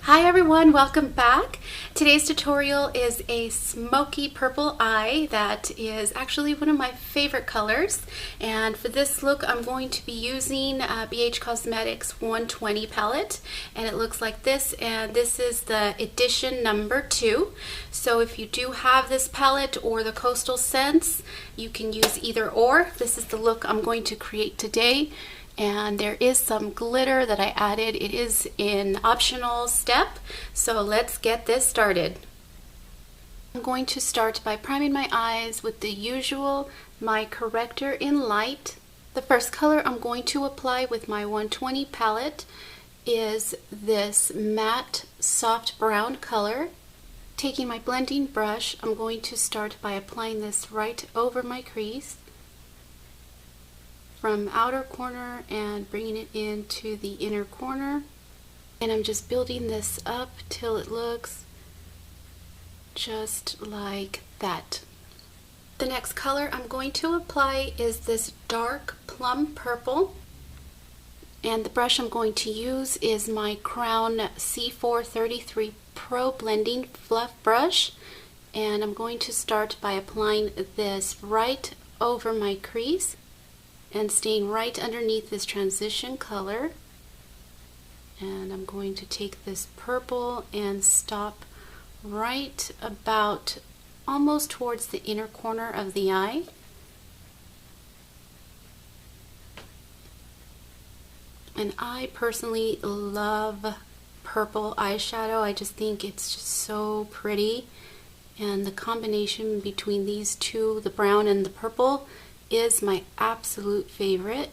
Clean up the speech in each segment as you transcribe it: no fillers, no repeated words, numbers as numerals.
Hi everyone, welcome back. Today's tutorial is a smoky purple eye that is actually one of my favorite colors. And for this look, I'm going to be using BH Cosmetics 120 palette. And it looks like this, and this is the edition number 2. So if you do have this palette or the Coastal Scents, you can use either or. This is the look I'm going to create today. And there is some glitter that I added. It is an optional step, so let's get this started. I'm going to start by priming my eyes with the usual, my corrector in light. The first color I'm going to apply with my 120 palette is this matte soft brown color. Taking my blending brush, I'm going to start by applying this right over my crease from outer corner and bringing it into the inner corner, and I'm just building this up till it looks just like that. The next color I'm going to apply is this dark plum purple, and the brush I'm going to use is my Crown C433 Pro Blending Fluff brush, and I'm going to start by applying this right over my crease and staying right underneath this transition color. And I'm going to take this purple and stop right about almost towards the inner corner of the eye. And I personally love purple eyeshadow. I just think it's just so pretty, and the combination between these two, the brown and the purple, is my absolute favorite.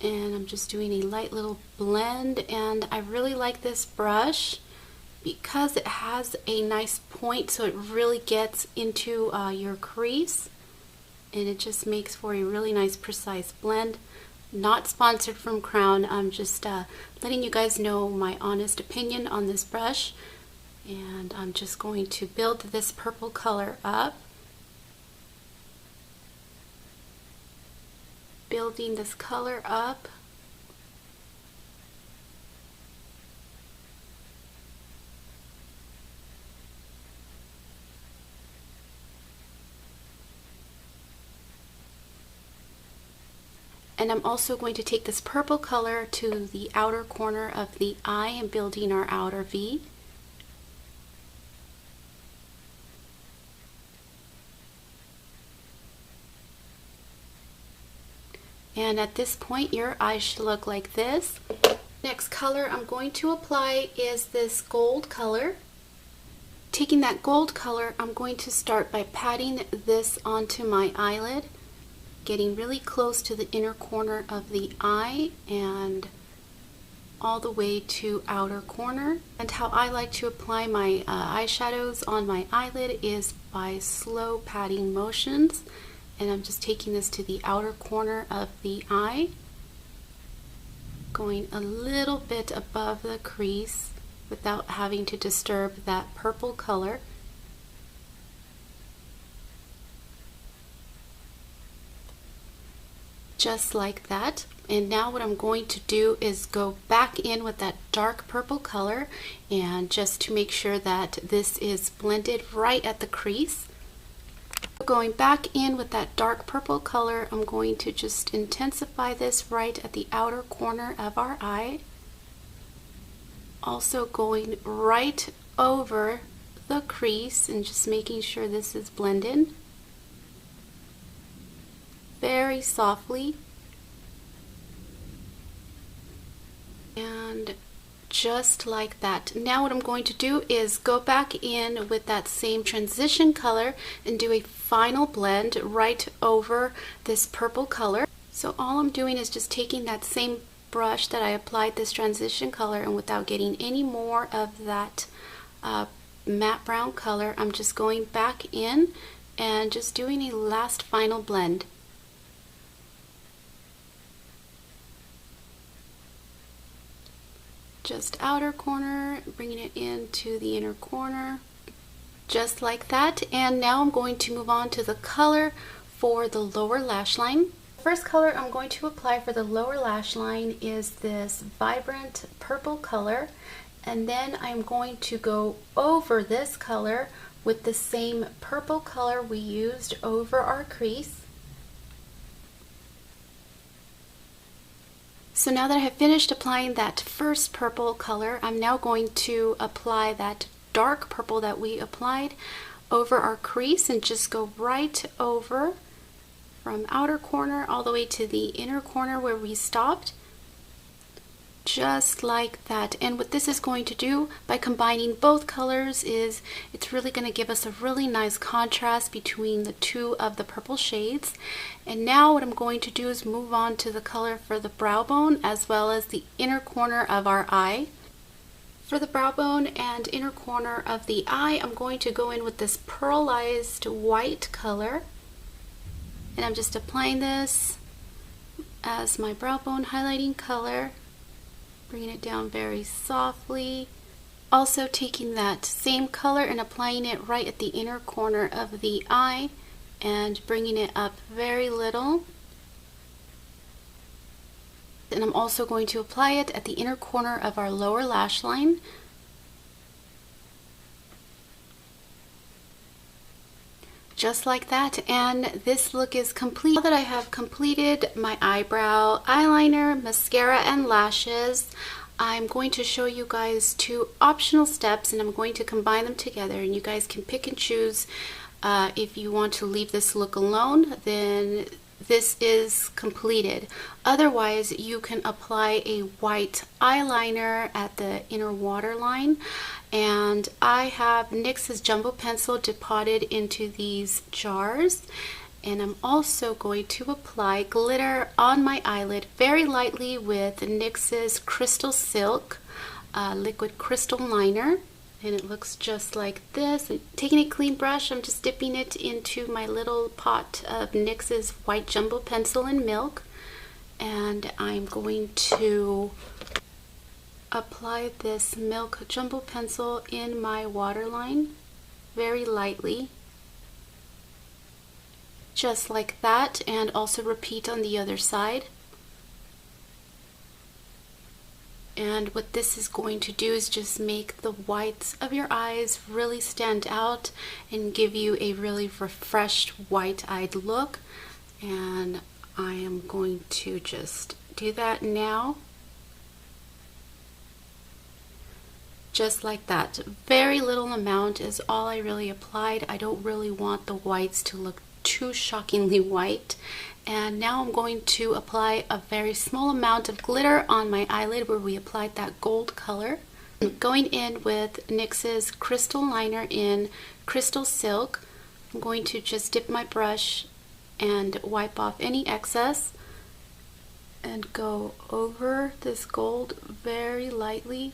And I'm just doing a light little blend, and I really like this brush because it has a nice point, so it really gets into your crease, and it just makes for a really nice precise blend. Not sponsored from Crown, I'm just letting you guys know my honest opinion on this brush. And I'm just going to build this purple color up, building this color up. And I'm also going to take this purple color to the outer corner of the eye and building our outer V. And at this point, your eyes should look like this. Next color I'm going to apply is this gold color. Taking that gold color, I'm going to start by patting this onto my eyelid, getting really close to the inner corner of the eye and all the way to outer corner. And how I like to apply my eyeshadows on my eyelid is by slow patting motions. And I'm just taking this to the outer corner of the eye, going a little bit above the crease without having to disturb that purple color. Just like that. And now what I'm going to do is go back in with that dark purple color, and just to make sure that this is blended right at the crease. Going back in with that dark purple color, I'm going to just intensify this right at the outer corner of our eye. Also going right over the crease and just making sure this is blended very softly. And just like that. Now what I'm going to do is go back in with that same transition color and do a final blend right over this purple color. So all I'm doing is just taking that same brush that I applied this transition color, and without getting any more of that matte brown color, I'm just going back in and just doing a last final blend. Just outer corner, bringing it into the inner corner, just like that. And now I'm going to move on to the color for the lower lash line. The first color I'm going to apply for the lower lash line is this vibrant purple color, And then I'm going to go over this color with the same purple color we used over our crease. So now that I have finished applying that first purple color, I'm now going to apply that dark purple that we applied over our crease and just go right over from outer corner all the way to the inner corner where we stopped. Just like that. And what this is going to do by combining both colors is it's really going to give us a really nice contrast between the two of the purple shades. And now what I'm going to do is move on to the color for the brow bone as well as the inner corner of our eye. For the brow bone and inner corner of the eye, I'm going to go in with this pearlized white color. And I'm just applying this as my brow bone highlighting color. Bringing it down very softly. Also taking that same color and applying it right at the inner corner of the eye and bringing it up very little. And I'm also going to apply it at the inner corner of our lower lash line. Just like that, and this look is complete. Now that I have completed my eyebrow, eyeliner, mascara, and lashes, I'm going to show you guys two optional steps and I'm going to combine them together, and you guys can pick and choose. If you want to leave this look alone, then this is completed. Otherwise, you can apply a white eyeliner at the inner waterline. And I have NYX's Jumbo Pencil depotted into these jars. And I'm also going to apply glitter on my eyelid very lightly with NYX's Crystal Silk liquid crystal liner. And it looks just like this. And taking a clean brush, I'm just dipping it into my little pot of NYX's white jumbo pencil and milk. And I'm going to apply this milk jumbo pencil in my waterline very lightly. Just like that, and also repeat on the other side. And what this is going to do is just make the whites of your eyes really stand out and give you a really refreshed white-eyed look. And I am going to just do that now. Just like that. Very little amount is all I really applied. I don't really want the whites to look too shockingly white. And now I'm going to apply a very small amount of glitter on my eyelid where we applied that gold color. Going in with NYX's crystal liner in Crystal Silk, I'm going to just dip my brush and wipe off any excess and go over this gold very lightly.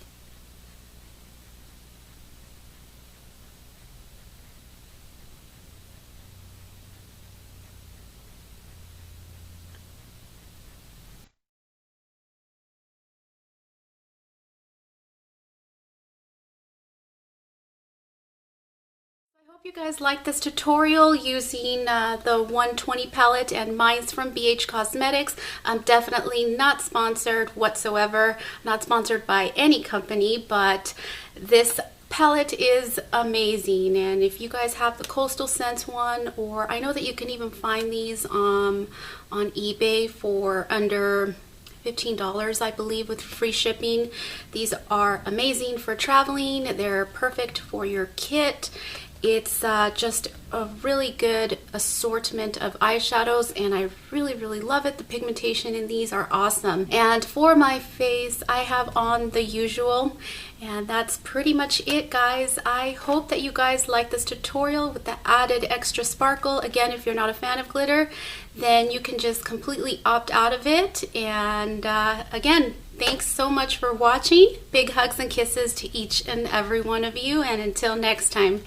I hope you guys like this tutorial using the 120 palette and mine's from BH Cosmetics. I'm definitely not sponsored whatsoever, not sponsored by any company, but this palette is amazing. And if you guys have the Coastal Scents one, or I know that you can even find these on eBay for under $15, I believe, with free shipping. These are amazing for traveling. They're perfect for your kit. It's just a really good assortment of eyeshadows, and I really love it. The pigmentation in these are awesome. And for my face, I have on the usual, and that's pretty much it, guys. I hope that you guys like this tutorial with the added extra sparkle. Again, if you're not a fan of glitter, then you can just completely opt out of it. And again, thanks so much for watching. Big hugs and kisses to each and every one of you, and until next time.